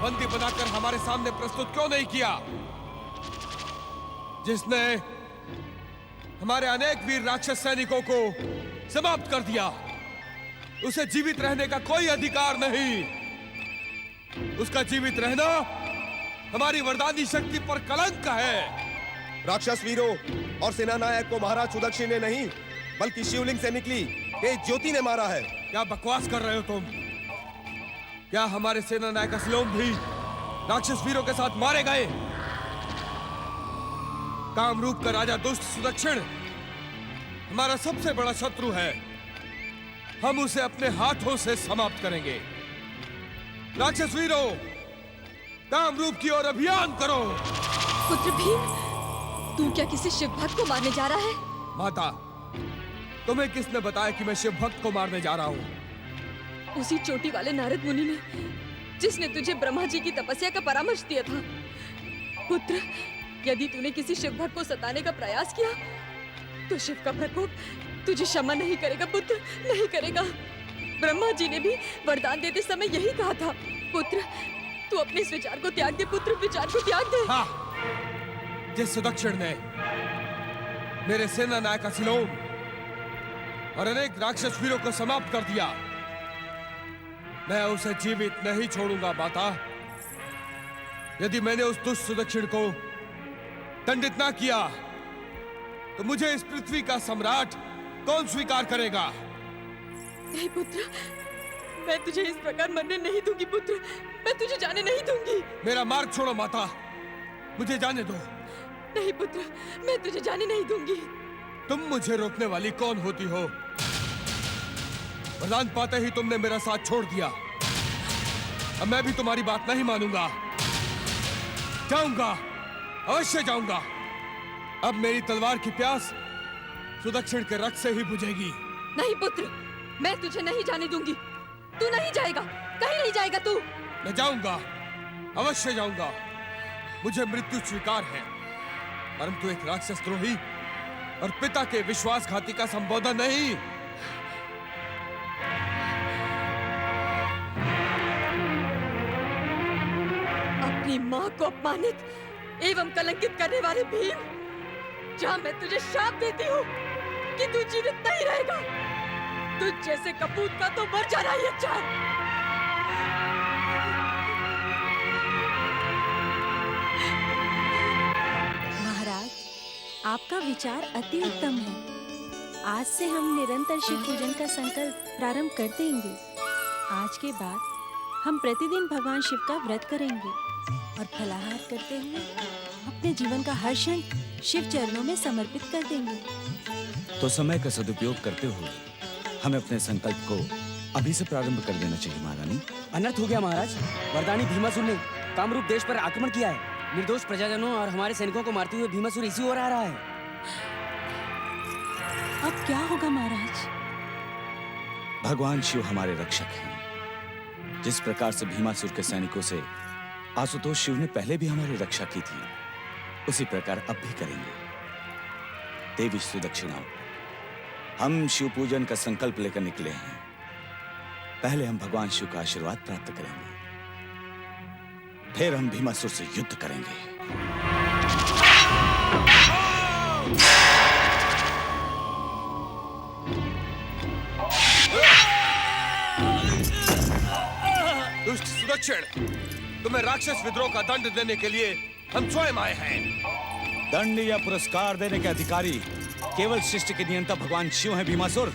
बंदी बनाकर हमारे सामने प्रस्तुत क्यों नहीं किया, जिसने हमारे अनेक वीर राक्षस सैनिकों को समाप्त कर दिया? उसे जीवित रहने का कोई अधिकार नहीं। उसका जीवित रहना हमारी वरदानी शक्ति पर कलंक है। राक्षस वीरों और सेना नायक को महाराज सुदक्षिण ने नहीं बल्कि शिवलिंग से निकली तेज ज्योति ने मारा है। क्या बकवास कर रहे हो तुम? क्या हमारे सेना नायक असलोम भी राक्षस वीरों के साथ मारे गए? कामरूप का राजा दुष्ट सुदक्षिण हमारा सबसे बड़ा शत्रु है। हम उसे अपने हाथों से समाप्त करेंगे। राक्षस वीरों, कामरूप की ओर अभियान करो। पुत्र भीम, तू क्या किसी शिव भक्त को मारने जा रहा है? माता, तुम्हें किसने बताया कि मैं शिव भक्त को मारने जा रहा हूँ? उसी चोटी वाले नारद मुनि ने, जिसने तुझे ब्रह्मा जी की तपस्या का परामर्श दिया था। पुत्र, यदि तूने किसी शिव भक्त को सताने का प्रयास किया तो शिव का प्रकोप तुझे क्षमा नहीं करेगा पुत्र, नहीं करेगा। ब्रह्मा जी ने भी वरदान देते समय यही कहा था। पुत्र, तू अपने इस विचार को त्याग दे पुत्र, विचार को त्याग दे। हाँ, जिस सुदक्षिण ने मेरे सेना नायक असलोम और अनेक राक्षस वीरों को समाप्त कर दिया, मैं उसे जीवित नहीं छोड़ूंगा माता। यदि मैंने उस दुष्ट सुदक्षिण को दंडित ना किया तो मुझे इस पृथ्वी का सम्राट कौन स्वीकार करेगा? नहीं पुत्र, मैं तुझे इस प्रकार मरने नहीं दूंगी पुत्र, मैं तुझे जाने नहीं दूंगी। मेरा मार्ग छोड़ो माता, मुझे जाने दो। नहीं पुत्र, मैं तुझे जाने नहीं दूंगी। तुम मुझे रोकने वाली कौन होती हो? वरदान पाते ही तुमने मेरा साथ छोड़ दिया। अब मैं भी तुम्हारी बात नहीं मानूंगा। जाऊंगा, अवश्य जाऊंगा। अब मेरी तलवार की प्यास सुदक्षिण के रक्त से ही बुझेगी। नहीं पुत्र, मैं तुझे नहीं जाने दूंगी। तू नहीं जाएगा, कहीं नहीं जाएगा तू। मैं जाऊंगा, अवश्य जाऊंगा। मुझे मृत्यु स्वीकार है, परंतु एक राक्षस द्रोही और पिता के विश्वासघाती का संबोधन नहीं। अपनी मां को अपमानित एवं कलंकित करने वाले भीम, जहां मैं तुझे श्राप देती हूँ कि तू जीवित नहीं रहेगा। तुझ जैसे कपूत का तो मर जाना ही अच्छा है। महाराज, आपका विचार अति उत्तम है। आज से हम निरंतर शिव पूजन का संकल्प प्रारंभ कर देंगे। आज के बाद हम प्रतिदिन भगवान शिव का व्रत करेंगे और फलाहार करते हुए अपने जीवन का हर क्षण शिव चरणों में समर्पित कर देंगे। तो समय का सदुपयोग करते हुए हमें अपने संकल्प को अभी से प्रारंभ कर देना चाहिए महारानी। अनर्थ हो गया महाराज। वरदानी भीमासुर ने कामरूप देश पर आक्रमण किया है। निर्दोष प्रजाजनों और हमारे सैनिकों को मारते हुए भीमासुर इसी ओर आ रहा है। अब क्या होगा महाराज? भगवान शिव हमारे रक्षक हैं। जिस प्रकार से भीमासुर के सैनिकों से आशुतोष शिव ने पहले भी हमारी रक्षा की थी, उसी प्रकार अब भी करेंगे। देवी सुदक्षिणा, हम शिव पूजन का संकल्प लेकर निकले हैं। पहले हम भगवान शिव का आशीर्वाद प्राप्त करेंगे, फिर हम भीमासुर से युद्ध करेंगे। दुष्ट सुदक्षिण, तुम्हें राक्षस विद्रोह का दंड देने के लिए हम स्वयं आए हैं। दंड या पुरस्कार देने के अधिकारी केवल सृष्टि के नियंता भगवान शिव हैं भीमासुर।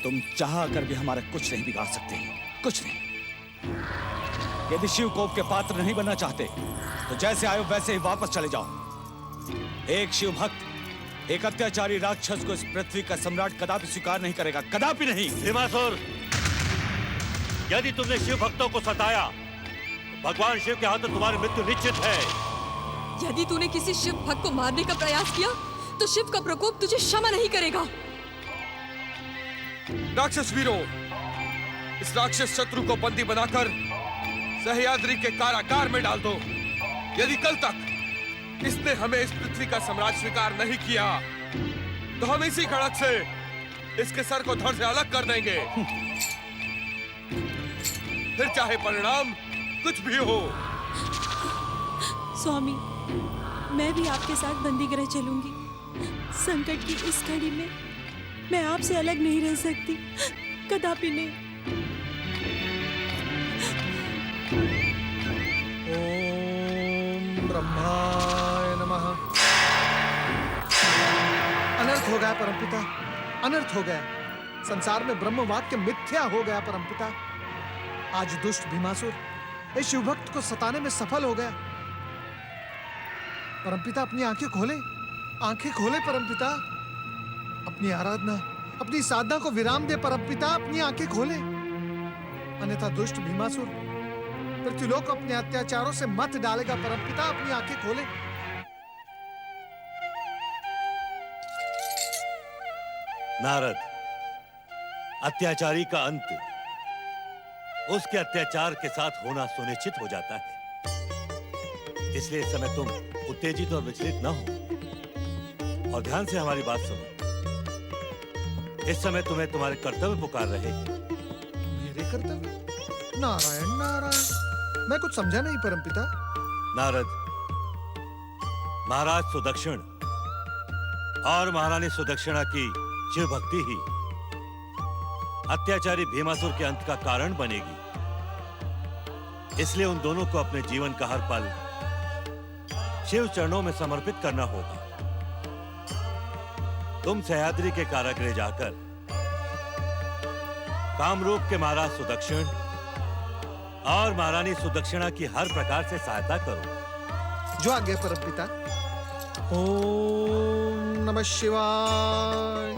तुम चाह कर भी हमारा कुछ नहीं बिगाड़ सकते, कुछ नहीं। यदि शिव कोप के पात्र नहीं बनना चाहते तो जैसे आए वैसे ही वापस चले जाओ। एक शिव भक्त एक अत्याचारी राक्षस को इस पृथ्वी का सम्राट कदापि स्वीकार नहीं करेगा, कदापि नहीं। भीमासुर, यदि तुमने शिव भक्तों को सताया तो भगवान शिव के हाथों तुम्हारी मृत्यु निश्चित है। यदि तूने किसी शिव भक्त को मारने का प्रयास किया तो शिव का प्रकोप तुझे क्षमा नहीं करेगा। राक्षस वीरों, इस राक्षस शत्रु को बंदी बनाकर सह्याद्री के कारागार में डाल दो। यदि कल तक इसने हमें इस पृथ्वी का सम्राट स्वीकार नहीं किया तो हम इसी खड़क से इसके सर को धड़ से अलग कर देंगे। फिर चाहे परिणाम कुछ भी हो। स्वामी, मैं भी आपके साथ बंदी गृह चलूंगी। संकट की इस घड़ी में मैं आपसे अलग नहीं रह सकती, कदापि नहीं। ओम ब्रह्माय नमः। अनर्थ हो गया परमपिता, अनर्थ हो गया। संसार में ब्रह्म वाक्य मिथ्या हो गया परमपिता। आज दुष्ट भीमासुर इस शिवभक्त को सताने में सफल हो गया। परमपिता अपनी आंखें खोले, आंखें खोले परमपिता। अपनी आराधना, अपनी साधना को विराम दे परमपिता, अपनी आंखें खोले। अन्यथा दुष्ट भीमासुर पृथ्वीलोक को अपने अत्याचारों से मत डालेगा परमपिता, अपनी आंखें खोले। नारद, अत्याचारी का अंत उसके अत्याचार के साथ होना सुनिश्चित हो जाता है। इसलिए इस समय तुम उत्तेजित और विचलित न हो और ध्यान से हमारी बात सुनो। इस समय तुम्हें तुम्हारे कर्तव्य पुकार रहे हैं। मेरे कर्तव्य? नारायण नारायण, मैं कुछ समझा नहीं परमपिता। नारद, महाराज सुदक्षिण और महारानी सुदक्षिणा की शिव भक्ति ही अत्याचारी भीमासुर के अंत का कारण बनेगी। इसलिए उन दोनों को अपने जीवन का हर पल शिव चरणों में समर्पित करना होगा। तुम सह्याद्री के कारागृह जाकर कामरूप के महाराज सुदक्षिण और महारानी सुदक्षिणा की हर प्रकार से सहायता करो। जो आज्ञा परमपिता। ओम नमः शिवाय।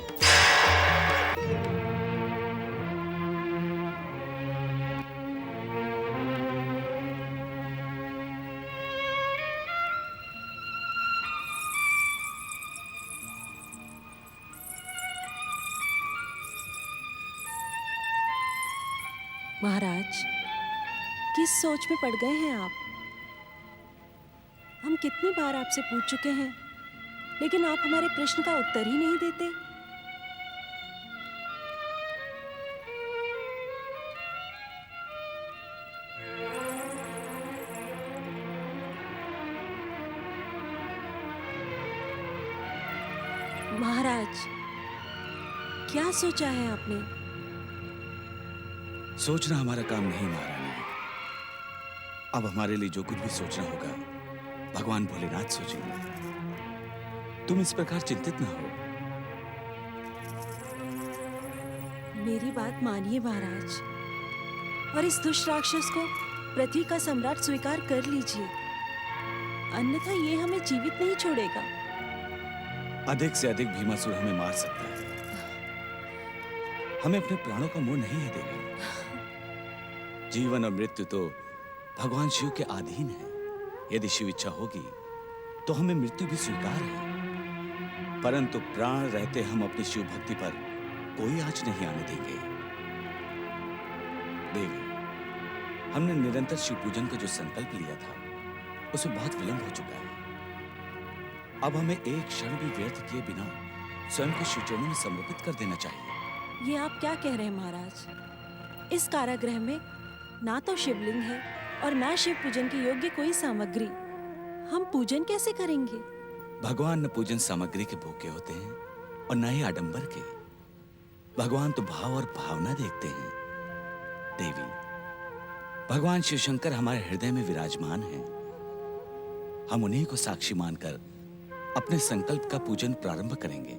महाराज, किस सोच में पड़ गए हैं आप? हम कितनी बार आपसे पूछ चुके हैं, लेकिन आप हमारे प्रश्न का उत्तर ही नहीं देते। महाराज, क्या सोचा है आपने? सोचना हमारा काम नहीं महारानी। अब हमारे लिए जो कुछ भी सोचना होगा भगवान भोलेनाथ सोचेंगे। तुम इस प्रकार चिंतित ना हो। मेरी बात मानिए महाराज, और इस दुष्ट राक्षस को पृथ्वी का सम्राट स्वीकार कर लीजिए, अन्यथा ये हमें जीवित नहीं छोड़ेगा। अधिक से अधिक भीमासुर हमें मार सकता है, हमें अपने प्राणों का मोह नहीं है देवी। जीवन और मृत्यु तो भगवान शिव के अधीन है। यदि शिव इच्छा होगी तो हमें मृत्यु भी स्वीकार है, परंतु प्राण रहते हम अपनी शिव भक्ति पर कोई आंच नहीं आने देंगे। देवी, हमने निरंतर शिव पूजन का जो संकल्प लिया था उसमें बहुत विलंब हो चुका है। अब हमें एक क्षण भी व्यर्थ किए बिना स्वयं को शिव चरणों में समर्पित कर देना चाहिए। ये आप क्या कह रहे हैं महाराज? इस कारागृह में ना तो शिवलिंग है और ना शिव पूजन के योग्य कोई सामग्री। हम पूजन कैसे करेंगे? भगवान न पूजन सामग्री के भूखे होते हैं और न ही आडंबर के। भगवान तो भाव और भावना देखते हैं। देवी, भगवान शिव शंकर हमारे हृदय में विराजमान हैं। हम उन्हीं को साक्षी मानकर अपने संकल्प का पूजन प्रारंभ करेंगे।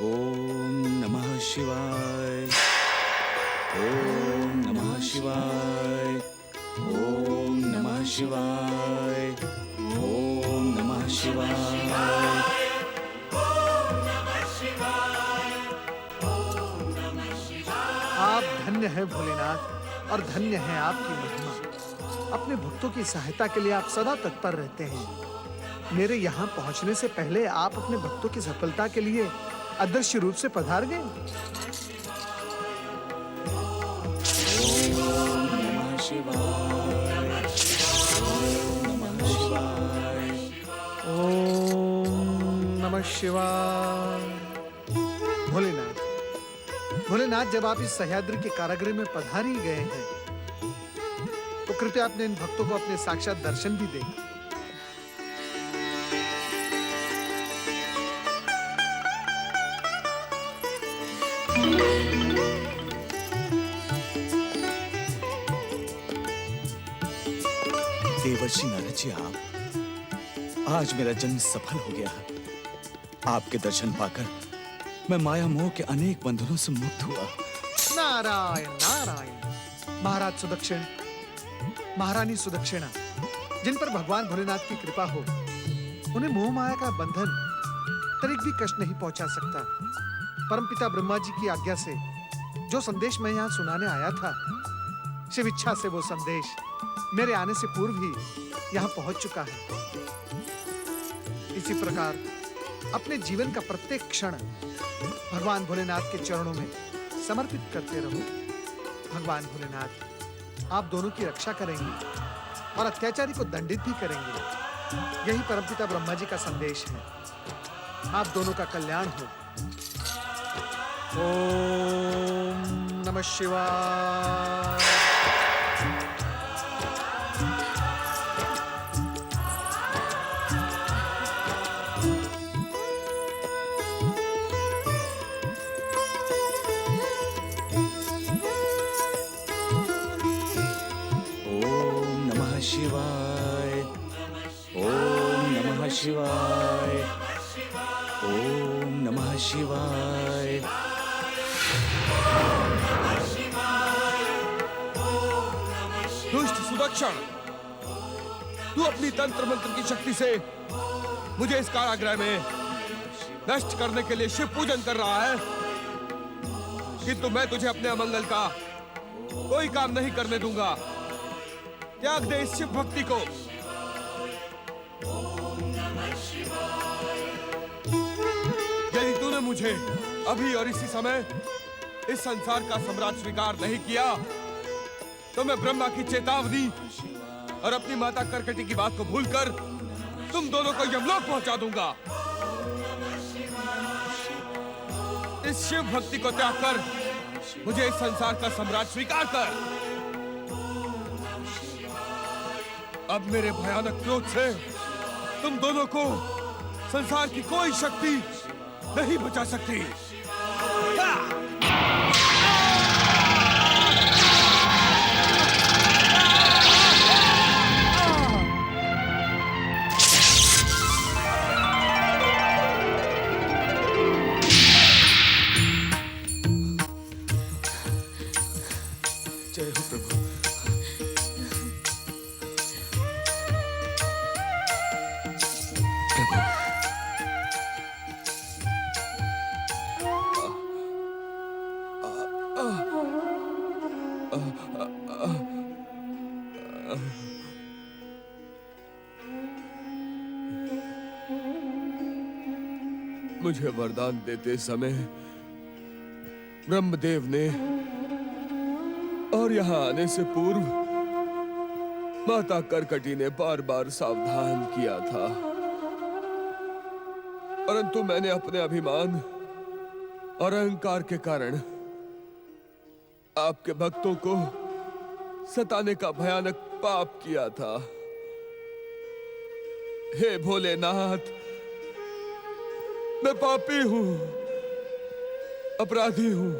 ओम नमः शिवाय, ओम नमः शिवाय, ओम नमः शिवाय, ओम नमः शिवाय। आप धन्य है भोलेनाथ, और धन्य है आपकी महिमा। अपने भक्तों की सहायता के लिए आप सदा तत्पर रहते हैं। मेरे यहाँ पहुँचने से पहले आप अपने भक्तों की सफलता के लिए अदृश्य रूप से पधार गए। ओम नमः शिवाय, ओम नमः शिवाय, ओम नमः शिवाय। भोलेनाथ, भोलेनाथ, जब आप इस सह्याद्री के कारागृह में पधार ही गए हैं, तो कृपया अपने इन भक्तों को अपने साक्षात दर्शन भी दें। देवर्षि नारद जी, आज मेरा जन्म सफल हो गया। आपके दर्शन पाकर मैं माया मोह के अनेक बंधनों से मुक्त हुआ। नारायण नारायण। महाराज सुदक्षिण, महारानी सुदक्षिणा, जिन पर भगवान भोलेनाथ की कृपा हो, उन्हें मोह माया का बंधन तनिक भी कष्ट नहीं पहुंचा सकता। परमपिता ब्रह्मा जी की आज्ञा से जो संदेश मैं यहाँ सुनाने आया था, शिव इच्छा से वो संदेश मेरे आने से पूर्व ही यहाँ पहुंच चुका है। इसी प्रकार अपने जीवन का प्रत्येक क्षण भगवान भोलेनाथ के चरणों में समर्पित करते रहो। भगवान भोलेनाथ आप दोनों की रक्षा करेंगे और अत्याचारी को दंडित भी करेंगे। यही परमपिता ब्रह्मा जी का संदेश है। आप दोनों का कल्याण हो। ओम नमः शिवाय। शिवाय, ओम नमः शिवाय। दुष्ट सुदक्षिण, तू अपनी तंत्र मंत्र की शक्ति से मुझे इस कारागृह में नष्ट करने के लिए शिव पूजन कर रहा है, किंतु मैं तुझे अपने अमंगल का कोई काम नहीं करने दूंगा। त्याग दे इस शिव भक्ति को। यदि तूने मुझे अभी और इसी समय इस संसार का सम्राट स्वीकार नहीं किया, तो मैं ब्रह्मा की चेतावनी और अपनी माता करकटी की बात को भूलकर तुम दोनों को यमलोक पहुंचा दूंगा। इस शिव भक्ति को त्याग कर मुझे इस संसार का सम्राट स्वीकार कर। अब मेरे भयानक क्रोध से तुम दोनों को संसार की कोई शक्ति नहीं बचा सकती। जय हो प्रभु। मुझे वरदान देते समय ब्रह्मदेव ने और यहाँ आने से पूर्व माता करकटी ने बार बार सावधान किया था, परंतु मैंने अपने अभिमान और अहंकार के कारण आपके भक्तों को सताने का भयानक पाप किया था। हे भोलेनाथ, मैं पापी हूं, अपराधी हूं,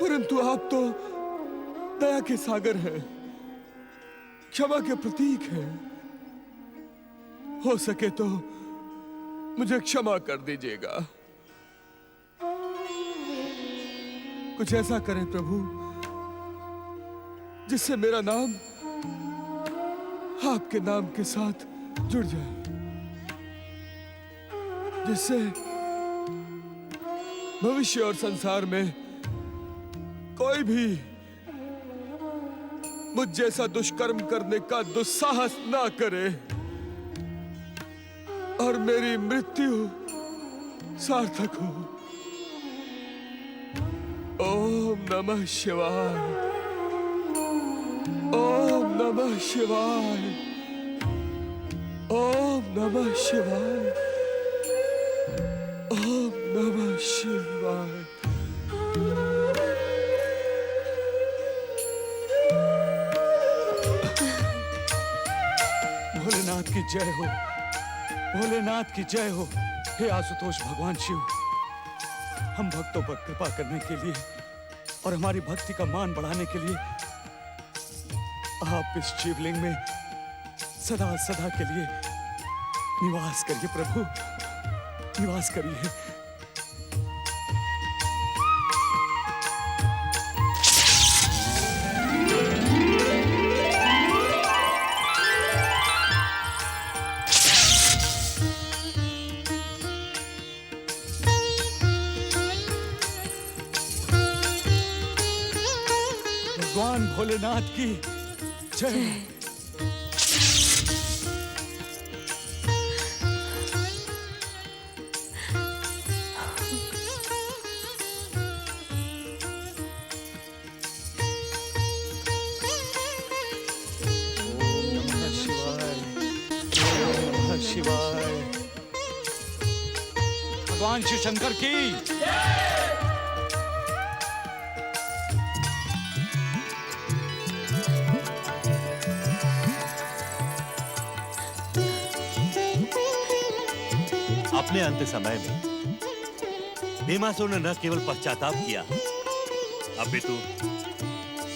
परंतु आप तो दया के सागर हैं, क्षमा के प्रतीक हैं। हो सके तो मुझे क्षमा कर दीजिएगा। कुछ ऐसा करें प्रभु जिससे मेरा नाम आपके नाम के साथ जुड़ जाए, जिससे भविष्य और संसार में कोई भी मुझ जैसा दुष्कर्म करने का दुस्साहस ना करे और मेरी मृत्यु सार्थक हो। ओम नमः शिवाय, ओम नमः शिवाय, ओम नमः शिवाय, ओम नमः शिवाय। भोलेनाथ की जय हो, भोलेनाथ की जय हो। हे आशुतोष भगवान शिव, हम भक्तों पर कृपा करने के लिए और हमारी भक्ति का मान बढ़ाने के लिए आप इस शिवलिंग में सदा सदा के लिए निवास करिए प्रभु, निवास करिए। भगवान भोलेनाथ की जय। नमः शिवाय, नमः शिवाय। भगवान शिव शंकर की अपने अंत समय में भीमासुर ने न केवल पश्चाताप किया, अपितु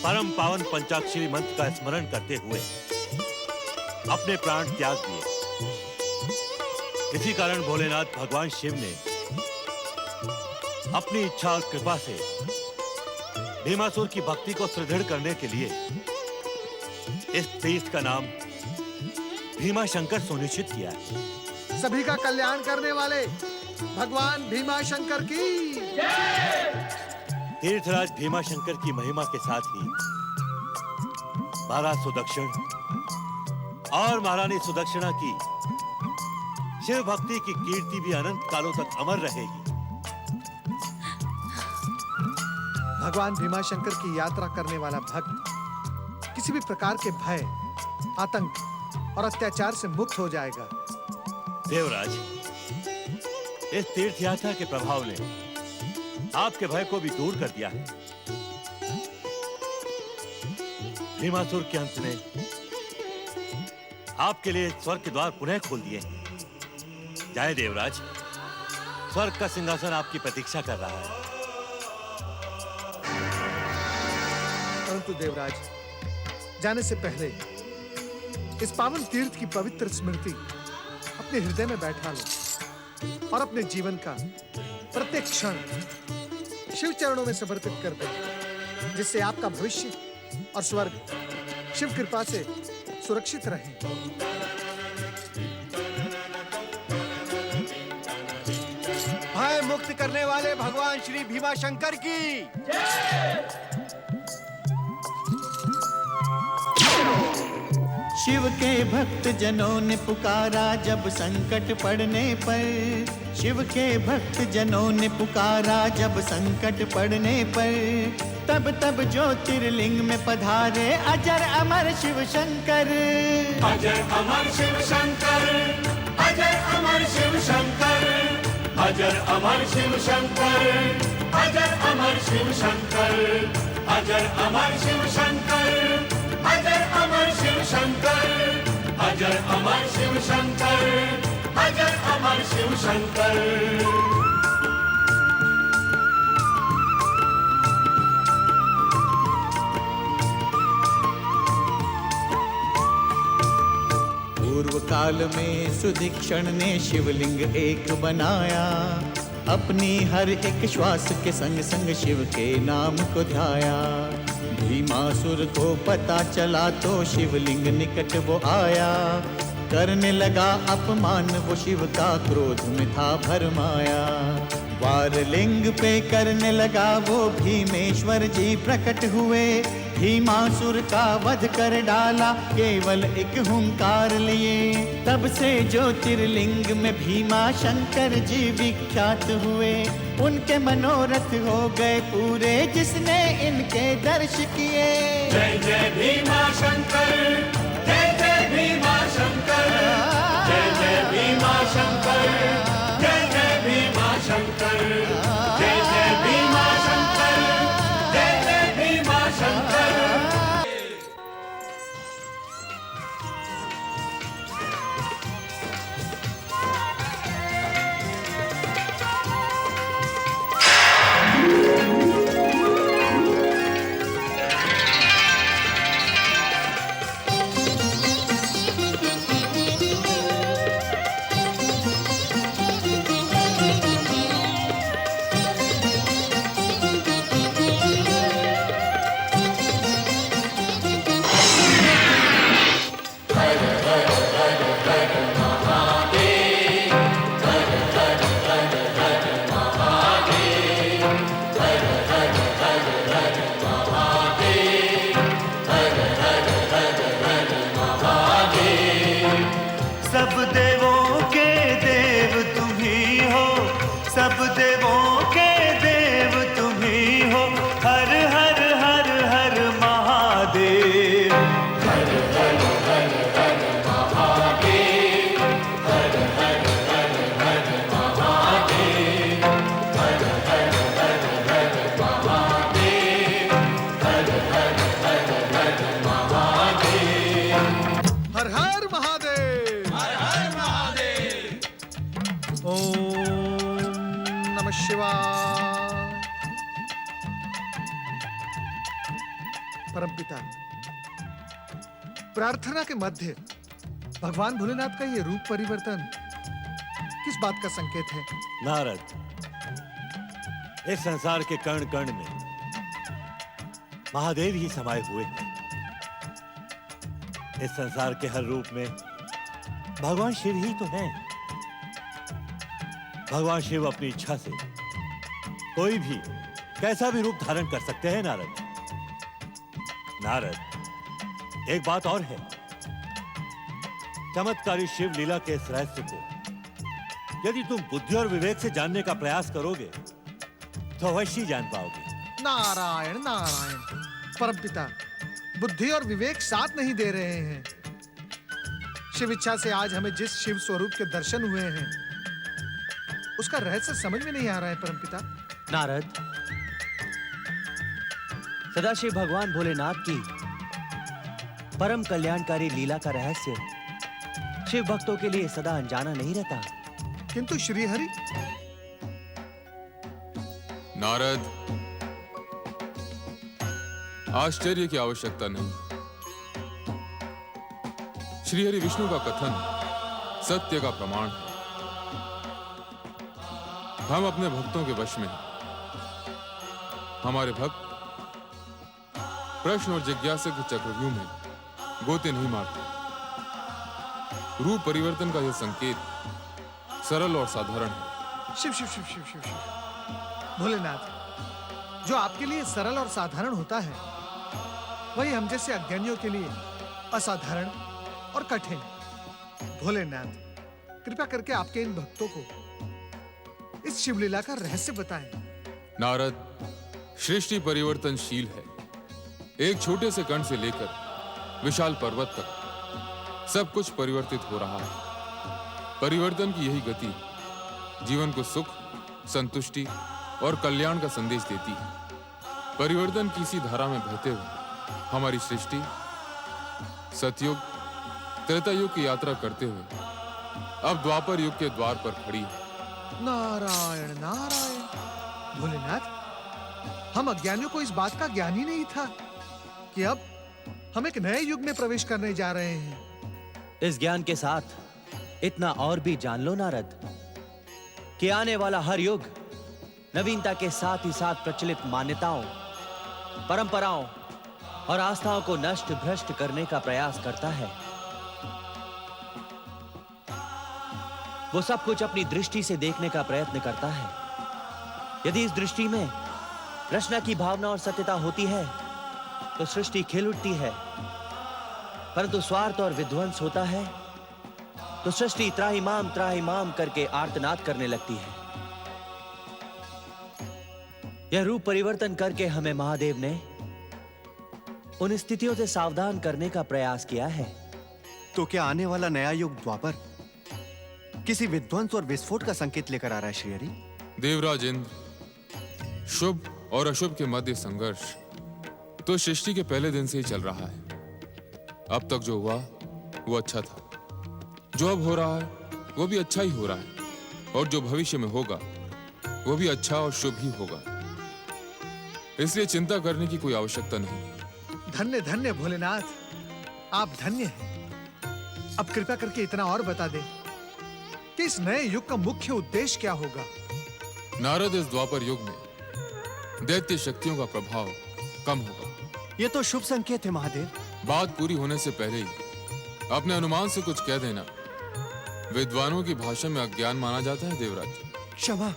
परम पावन पंचाक्षरी मंत्र का स्मरण करते हुए अपने प्राण त्याग दिए। इसी कारण भोलेनाथ भगवान शिव ने अपनी इच्छा और कृपा से भीमासुर की भक्ति को सुदृढ़ करने के लिए इस तीर्थ का नाम भीमा शंकर सुनिश्चित किया है। सभी का कल्याण करने वाले भगवान भीमा शंकर की तीर्थराज भीमा शंकर की महिमा के साथ ही महाराज सुदक्षिण और महारानी सुदक्षिणा की शिव भक्ति की कीर्ति भी अनंत कालों तक अमर रहेगी। भगवान भीमा शंकर की यात्रा करने वाला भक्त किसी भी प्रकार के भय, आतंक और अत्याचार से मुक्त हो जाएगा। देवराज, इस तीर्थ यात्रा के प्रभाव ने आपके भय को भी दूर कर दिया है। भीमासुर के अंत ने आपके लिए स्वर्ग के द्वार पुनः खोल दिए हैं। जाए देवराज, स्वर्ग का सिंहासन आपकी प्रतीक्षा कर रहा है। परंतु देवराज, जाने से पहले इस पावन तीर्थ की पवित्र स्मृति अपने हृदय में बैठा लो और अपने जीवन का प्रत्येक क्षण शिव चरणों में समर्पित कर दो, जिससे आपका भविष्य और स्वर्ग शिव कृपा से सुरक्षित रहे। भय मुक्त करने वाले भगवान श्री भीमा शंकर की शिव के भक्त जनों ने पुकारा जब संकट पड़ने पर, शिव के भक्त जनों ने पुकारा जब संकट पड़ने पर, तब तब ज्योतिर्लिंग में पधारे अजर अमर शिव शंकर। अजर अमर शिव शंकर, अजर अमर शिव शंकर, अजर अमर शिव शंकर, अजर अमर शिव शंकर, अजर अमर शिव शंकर, अजर अमर शिव शंकर, अजर अमर शिव शंकर, अजर अमर शिव शंकर। पूर्व काल में सुदीक्षण ने शिवलिंग एक बनाया, अपनी हर एक श्वास के संग संग शिव के नाम को ध्याया। भीमासुर को पता चला तो शिवलिंग निकट वो आया, करने लगा अपमान वो शिव का, क्रोध में था भरमाया। वार लिंग पे करने लगा वो भीमेश्वर जी प्रकट हुए, भीमासुर का वध कर डाला केवल एक हुंकार लिए। तब से ज्योतिर्लिंग में भीमा शंकर जी विख्यात हुए, उनके मनोरथ हो गए पूरे जिसने इनके दर्श किए। जय जय भीमा शंकर, जय जय भीमा शंकर, जय जय भीमा शंकर, जय जय भीमा शंकर। नमः शिवाय। परमपिता, प्रार्थना के मध्य भगवान भोलेनाथ का ये रूप परिवर्तन किस बात का संकेत है? नारद, इस संसार के कण कण में महादेव ही समाये हुए हैं। इस संसार के हर रूप में भगवान शिव ही तो हैं। भगवान शिव अपनी इच्छा से कोई भी कैसा भी रूप धारण कर सकते हैं। नारद, नारद, एक बात और है। चमत्कारी शिव लीला के इस रहस्य को यदि तुम बुद्धि और विवेक से जानने का प्रयास करोगे तो अवश्य जान पाओगे। नारायण नारायण। परमपिता, बुद्धि और विवेक साथ नहीं दे रहे हैं। शिव इच्छा से आज हमें जिस शिव स्वरूप के दर्शन हुए हैं उसका रहस्य समझ में नहीं आ रहा है परमपिता। नारद, सदाशिव भगवान भोलेनाथ की परम कल्याणकारी लीला का रहस्य शिव भक्तों के लिए सदा अनजाना नहीं रहता। किंतु श्रीहरि। नारद, आश्चर्य की आवश्यकता नहीं। श्रीहरि विष्णु का कथन सत्य का प्रमाण है। हम अपने भक्तों के वश में हैं। हमारे भक्त प्रश्न और जिज्ञासा के चक्रव्यूह में गोते नहीं मारते। रूप परिवर्तन का यह संकेत सरल और साधारण है। शिव शिव शिव शिव शिव शिव। भोलेनाथ, जो आपके लिए सरल और साधारण होता है वही हम जैसे अज्ञानियों के लिए असाधारण और कठिन। भोलेनाथ, कृपा करके आपके इन भक्तों को इस शिवलीला का रहस्य बताएं। नारद, सृष्टि परिवर्तनशील है। एक छोटे से कण से लेकर विशाल पर्वत तक सब कुछ परिवर्तित हो रहा है। परिवर्तन की यही गति जीवन को सुख, संतुष्टि और कल्याण का संदेश देती है। परिवर्तन की इसी धारा में बहते हुए हमारी सृष्टि सतयुग, त्रेता युग की यात्रा करते हुए अब द्वापर युग के द्वार पर खड़ी है। नारायण नारायण। भोलेनाथ, हम अज्ञानियों को इस बात का ज्ञान ही नहीं था कि अब हम एक नए युग में प्रवेश करने जा रहे हैं। इस ज्ञान के साथ इतना और भी जान लो नारद कि आने वाला हर युग नवीनता के साथ ही साथ प्रचलित मान्यताओं, परंपराओं और आस्थाओं को नष्ट भ्रष्ट करने का प्रयास करता है। वो सब कुछ अपनी दृष्टि से देखने का प्रयत्न करता है। यदि इस दृष्टि में रचना की भावना और सत्यता होती है तो सृष्टि खिल उठती है, परंतु स्वार्थ और विध्वंस होता है तो सृष्टि त्राहिमाम करके आर्तनाद करने लगती है। यह रूप परिवर्तन करके हमें महादेव ने उन स्थितियों से सावधान करने का प्रयास किया है। तो क्या आने वाला नया युग द्वापर किसी विध्वंस और विस्फोट का संकेत लेकर आ रहा है श्रीहरि? देवराज इंद्र, शुभ और अशुभ के मध्य संघर्ष तो सृष्टि के पहले दिन से ही चल रहा है। अब तक जो हुआ वो अच्छा था, जो अब हो रहा है वो भी अच्छा ही हो रहा है, और जो भविष्य में होगा वो भी अच्छा और शुभ ही होगा। इसलिए चिंता करने की कोई आवश्यकता नहीं। धन्य धन्य भोलेनाथ, आप धन्य हैं। अब कृपा करके इतना और बता दें कि इस नए युग का मुख्य उद्देश्य क्या होगा? नारद, इस द्वापर युग में दैत्य शक्तियों का प्रभाव कम होगा। ये तो शुभ संकेत है महादेव। बात पूरी होने से पहले ही अपने अनुमान से कुछ कह देना विद्वानों की भाषा में अज्ञान माना जाता है देवराज। क्षमा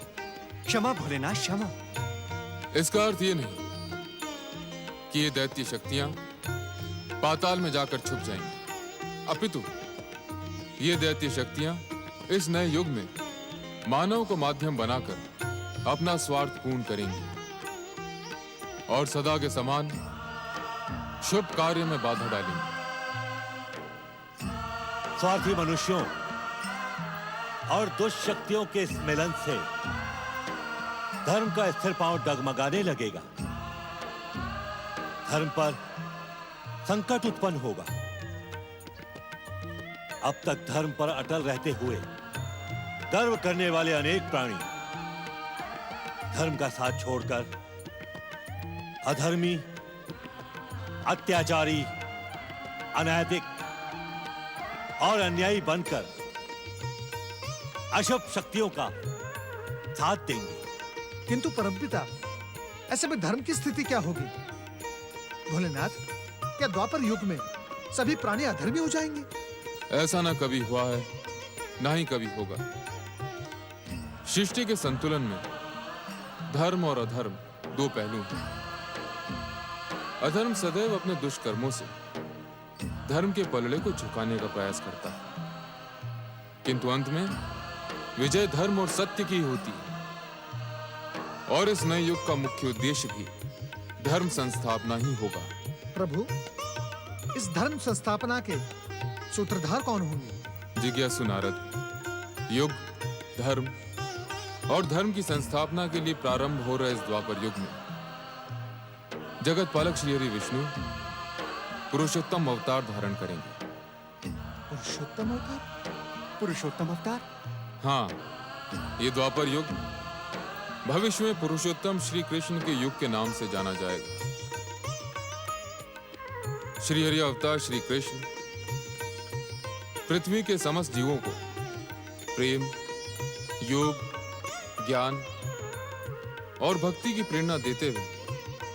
क्षमा भोलेनाथ, क्षमा। इसका अर्थ ये नहीं कि ये दैत्य शक्तियां पाताल में जाकर छुप जाएंगी, अपितु ये दैत्य शक्तियां इस नए युग में मानव को माध्यम बनाकर अपना स्वार्थ पूर्ण करेंगी और सदा के समान शुभ कार्य में बाधा डालेंगे। स्वार्थी मनुष्यों और दुष्ट शक्तियों के इस मिलन से धर्म का स्थिर पांव डगमगाने लगेगा। धर्म पर संकट उत्पन्न होगा। अब तक धर्म पर अटल रहते हुए गर्व करने वाले अनेक प्राणी धर्म का साथ छोड़कर अधर्मी, अत्याचारी, अनैतिक और अन्यायी बनकर अशुभ शक्तियों का साथ देंगे। किंतु परमपिता, ऐसे में धर्म की स्थिति क्या होगी? भोलेनाथ, क्या द्वापर युग में सभी प्राणी अधर्मी हो जाएंगे? ऐसा ना कभी हुआ है, ना ही कभी होगा। सृष्टि के संतुलन में धर्म और अधर्म दो पहलू हैं। अधर्म सदैव अपने दुष्कर्मों से धर्म के पलड़े को झुकाने का प्रयास करता है, किंतु अंत में विजय धर्म और सत्य की होती है। और इस नए युग का मुख्य उद्देश्य भी धर्म संस्थापना ही होगा। प्रभु, इस धर्म संस्थापना के सूत्रधार कौन होंगे? जिज्ञासु नारद, युग, धर्म और धर्म की संस्थापना के लिए प्रारंभ हो रहे इस द्वापर युग में जगत पालक श्री हरि विष्णु पुरुषोत्तम अवतार धारण करेंगे। पुरुषोत्तम अवतार? पुरुषोत्तम अवतार? हाँ, ये द्वापर युग भविष्य में पुरुषोत्तम श्री कृष्ण के युग के नाम से जाना जाएगा। श्री हरि अवतार श्री कृष्ण पृथ्वी के समस्त जीवों को प्रेम, योग, ज्ञान और भक्ति की प्रेरणा देते हुए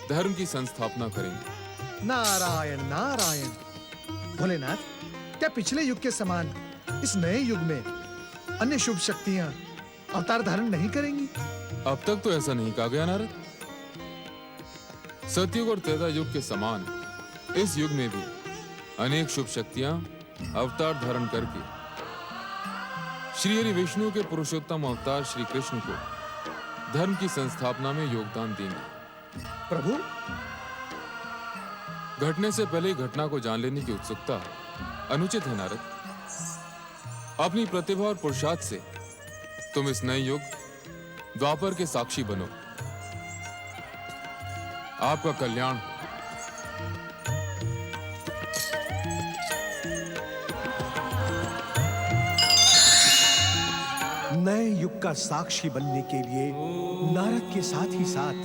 धर्म की संस्थापना करेंगे। नारायण नारायण। भोलेनाथ, क्या पिछले युग के समान इस नए युग में अन्य शुभ शक्तियां अवतार धारण नहीं करेंगी? अब तक तो ऐसा नहीं कहा गया नारद। सतयुग और त्रेता युग के समान इस युग में भी अनेक शुभ शक्तियां अवतार धारण करके श्री हरि विष्णु के पुरुषोत्तम अवतार श्री कृष्ण को धर्म की संस्थापना में योगदान देंगे। प्रभु, घटने से पहले घटना को जान लेने की उत्सुकता अनुचित है नारद। अपनी प्रतिभा और पुरुषार्थ से तुम इस नए युग द्वापर के साक्षी बनो। आपका कल्याण हो। नए युग का साक्षी बनने के लिए नारद के साथ ही साथ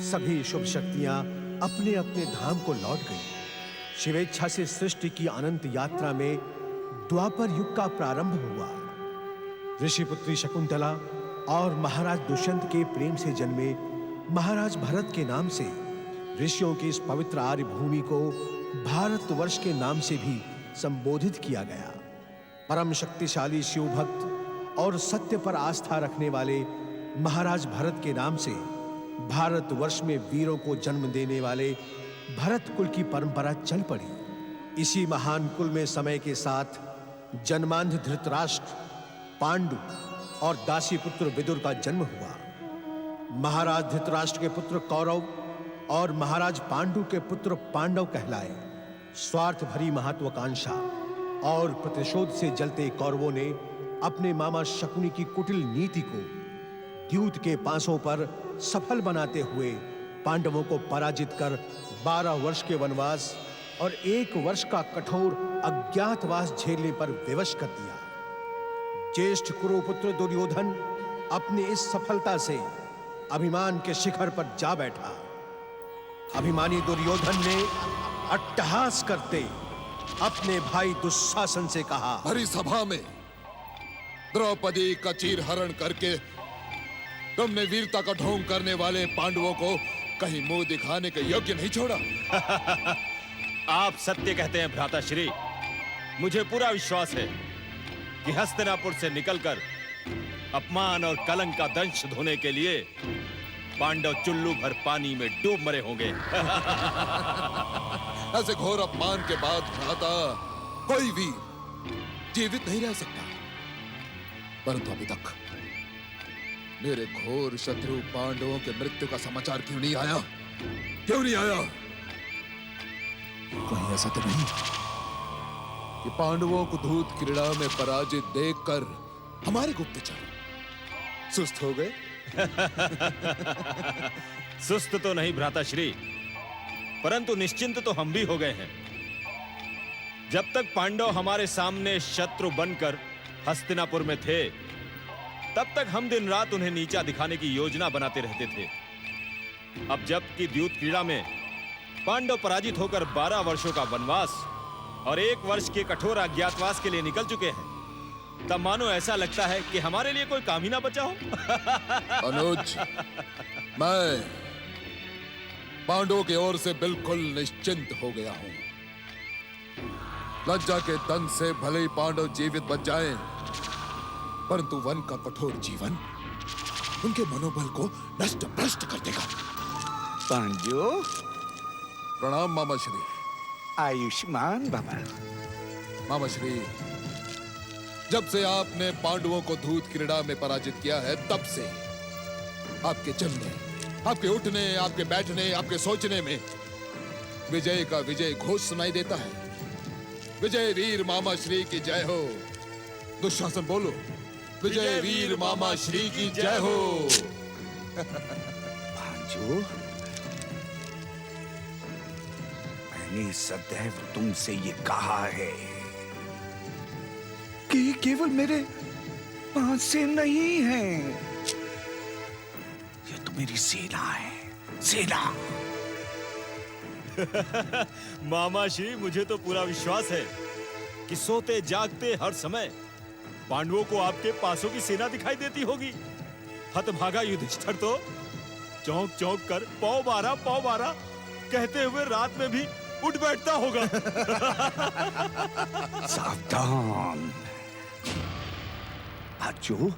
सभी शुभ शक्तियां अपने अपने धाम को लौट गईं। शिवेच्छा से सृष्टि की अनंत यात्रा में द्वापर युग का प्रारंभ हुआ। ऋषिपुत्री शकुंतला और महाराज दुष्यंत के प्रेम से जन्मे महाराज भरत के नाम से ऋषियों की इस पवित्र आर्य भूमि को भारतवर्ष के नाम से भी संबोधित किया गया। परम शक्तिशाली शिव भक्त और सत्य पर आस्था रखने वाले महाराज भरत के नाम से भारतवर्ष में वीरों को जन्म देने वाले भरत कुल की परंपरा चल पड़ी। इसी महान कुल में समय के साथ जन्मांध धृतराष्ट्र, पांडु और दासी पुत्र विदुर का जन्म हुआ। महाराज धृतराष्ट्र के पुत्र कौरव और महाराज पांडु के पुत्र पांडव कहलाए। स्वार्थ भरी महत्वाकांक्षा और प्रतिशोध से जलते कौरवों ने अपने मामा शकुनी की कुटिल नीति को द्यूत के पांसों पर सफल बनाते हुए पांडवों को पराजित कर 12 वर्ष के वनवास और 1 वर्ष का कठोर अज्ञातवास झेलने पर विवश कर दिया। ज्येष्ठ कुरुपुत्र दुर्योधन अपनी इस सफलता से अभिमान के शिखर पर जा बैठा। अभिमानी दुर्योधन ने अट्टहास करते अपने भाई दुशासन से कहा, भरी सभा में द्रौपदी का चीरहरण करके तुमने वीरता का ढोंग करने वाले पांडवों को कहीं मुंह दिखाने के योग्य नहीं छोड़ा। आप सत्य कहते हैं भ्राताश्री। मुझे पूरा विश्वास है कि हस्तिनापुर से निकलकर अपमान और कलंक का दंश धोने के लिए पांडव चुल्लू भर पानी में डूब मरे होंगे। ऐसे घोर अपमान के बाद भ्राता कोई वीर जीवित नहीं रह सकता। परंतु अभी तक मेरे घोर शत्रु पांडवों के मृत्यु का समाचार क्यों नहीं आया? क्यों नहीं आया? कहीं ऐसा तो नहीं कि पांडवों को धूत क्रीड़ा में पराजित देखकर हमारे गुप्तचर सुस्त हो गए? सुस्त तो नहीं भ्राताश्री, परंतु निश्चिंत तो हम भी हो गए हैं। जब तक पांडव हमारे सामने शत्रु बनकर हस्तिनापुर में थे, तब तक हम दिन रात उन्हें नीचा दिखाने की योजना बनाते रहते थे। अब जबकि द्यूत क्रीड़ा में पांडव पराजित होकर 12 वर्षों का वनवास और 1 वर्ष के कठोर अज्ञातवास के लिए निकल चुके हैं, तब मानो ऐसा लगता है कि हमारे लिए कोई काम ही ना बचा हो। अनुज, मैं पांडवों की ओर से बिल्कुल निश्चिंत हो गया हूं। लज्जा के दंड से भले ही पांडव जीवित बच जाएं, परंतु वन का कठोर जीवन उनके मनोबल को नष्ट भ्रष्ट कर देगा। पांडव, प्रणाम मामा श्री। आयुष्मान बाबा। मामा श्री, जब से आपने पांडवों को धूत क्रीड़ा में पराजित किया है, तब से आपके चलने, आपके उठने, आपके बैठने, आपके सोचने में विजय का विजय घोष सुनाई देता है। विजय वीर मामा श्री की जय हो। दुशासन बोलो, विजय वीर मामा श्री की जय हो। भांजो, मैंने सदैव तुमसे ये कहा है कि केवल मेरे पासे नहीं है, ये तो मेरी सेना है, सेना। मामा श्री, मुझे तो पूरा विश्वास है कि सोते जागते हर समय पांडवों को आपके पासों की सेना दिखाई देती होगी। हतभागा युधिष्ठिर तो चौंक चौंक कर पौ बारा कहते हुए रात में भी उठ बैठता होगा। सावधान भांजो,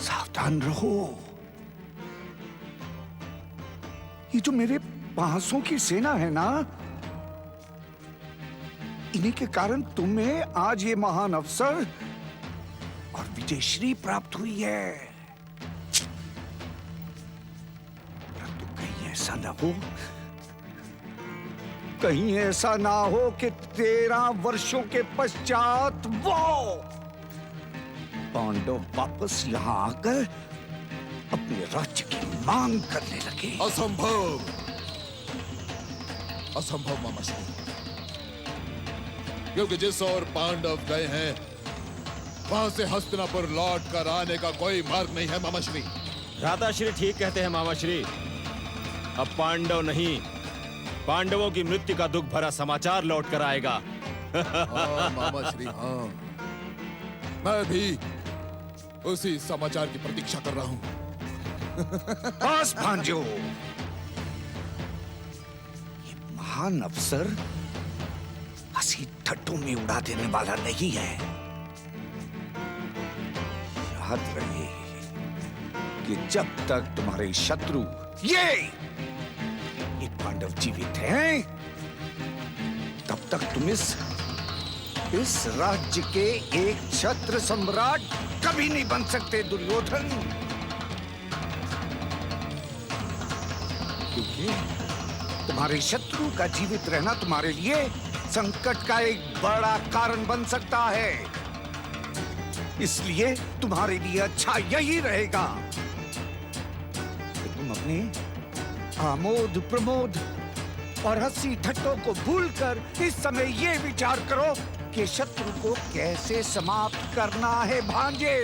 सावधान रहो। ये जो मेरे पासों की सेना है ना, इन्हीं के कारण तुम्हें आज ये महान अवसर और विजयश्री प्राप्त हुई है। परंतु कहीं ऐसा ना हो, कहीं ऐसा ना हो कि 13 वर्षों के पश्चात वो पांडव वापस यहां आकर अपने राज्य की मांग करने लगे। असंभव, असंभव मामा श्री, क्योंकि जिस ओर पांडव गए हैं, वहां से हस्तिनापुर लौट कर आने का कोई मार्ग नहीं है मामा श्री। भ्राताश्री ठीक कहते हैं मामा श्री। अब पांडव नहीं, पांडवों की मृत्यु का दुख भरा समाचार लौट कर आएगा। हाँ मामा श्री, हाँ, मैं भी उसी समाचार की प्रतीक्षा कर रहा हूं। बस भांजो, ये महान अवसर हंसी ठट्टों में उड़ा देने वाला नहीं है। याद रहे कि जब तक तुम्हारे शत्रु ये पांडव जीवित हैं, तब तक तुम इस राज्य के एक छत्र सम्राट कभी नहीं बन सकते दुर्योधन। क्योंकि तुम्हारे शत्रु का जीवित रहना तुम्हारे लिए संकट का एक बड़ा कारण बन सकता है। इसलिए तुम्हारे लिए अच्छा यही रहेगा कि तुम अपने आमोद प्रमोद और हंसी ठट्टों को भूलकर इस समय ये विचार करो कि शत्रु को कैसे समाप्त करना है। भांजे,